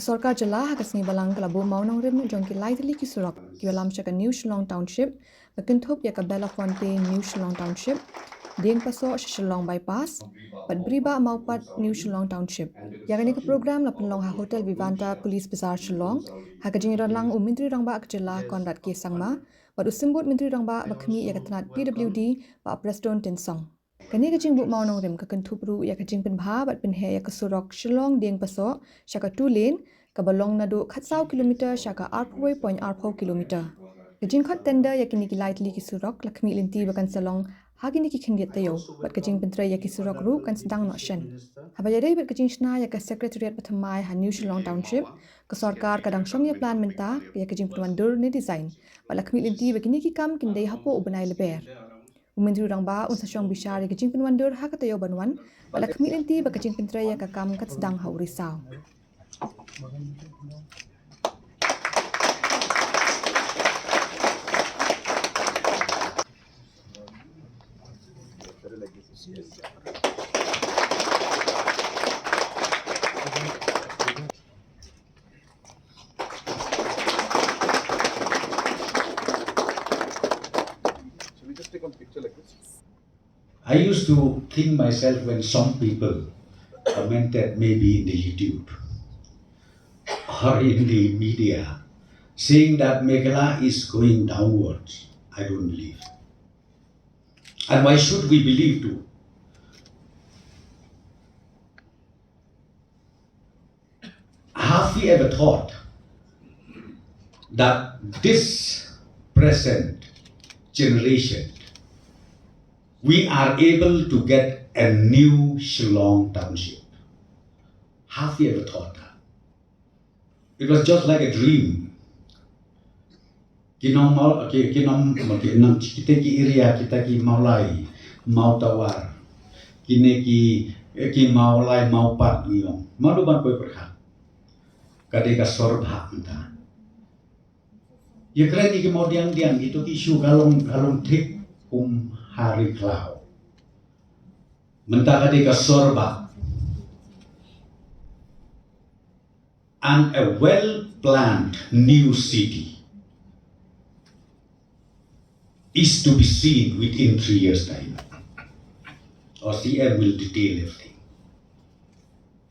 Kesorka Jylla hakasngi balang kalabu maunang rim jongki lightly kisurok kiwalam shaka New Shillong Township bakintup ya ka Belafonte New Shillong Township ding paso Shillong bypass pat briba maupat New Shillong Township yakani ka program la penlong ha Hotel Vivanta Police Bazaar Shillong hakajing lang Menteri Rangba ak Jylla Konrad K Sangma pat usimbut Menteri Rangba bakmi ya ka PWD pa Prestone Tinsong kani kajing bu maunang rim ka kentupru ya kajing penbha bat penhe ya kesurok Shillong ding paso shaka 2 lane ka balong nadu khatsau kilometer shaka arpoi point arpo kilometer kajing khat tender ya kini ki lightly kisurok lakmi linti bakan salong hagini ki khinget tayo bat kajing pentra ya kisurok ru kan sedang no shen habaya dei bat kajing shna ya ka secretariat pathamai ha New Shillong Township ka sarkar kadang shong ya plan menta ya kajing penwandur ni design bat lakmi linti bakini ki kam kindai hapo ubenai leber Menteri Rangba unsa syong bishari kajing penwandur ha katayo banwan bala kemilenti ba kajing pentraya ka kam kat sedang hau risau I used to think myself when some people commented maybe in the YouTube or in the media saying that Meghalaya is going downwards. I don't believe. And why should we believe too? Have we ever thought that this present generation we are able to get a new Shillong Township? Have you ever thought that? It was just like a dream. Kita ki area kita ki maulai mau tawar kini ki maulai mau pat niong malu ban koi perhat kadeka sorbha anta ya keren ki mau diang itu ki isu galong tik hari klau mentah kadeka sorba and a well planned new city is to be seen within 3 years' time. Or CM will detail everything.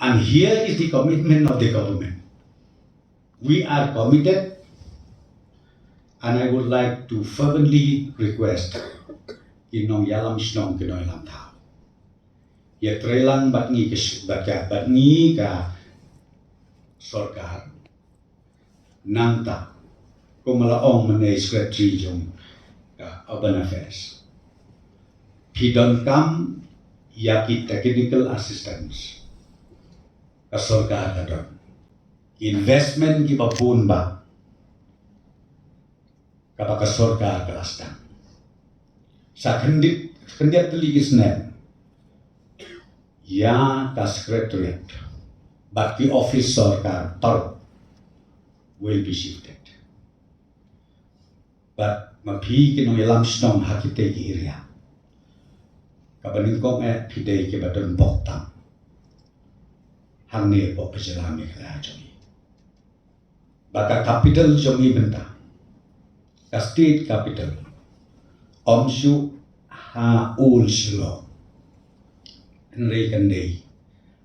And here is the commitment of the government. We are committed, and I would like to fervently request Kinong Yalam Shnong Kinong Yalam Tao. Ya trelang batngi ka sorkar nanta kumalaong manay secretary yung urban affairs. Pidon yaki technical assistance kasorga kadon. Investment ki babun ba kapag kasorga kalastan. Sa kendit teligis nem ya ka secretariat but the office sorga tar will be shifted. But mapi kinong ilam shnong hakite ki area. Kabaning kong pide ki badon boktam. Hang ne po pajalami kaya jomi. Baka capital jomi benta. Ka state capital. Omshu ha ul Shillong. Nrei kandei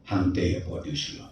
hang te po di Shillong.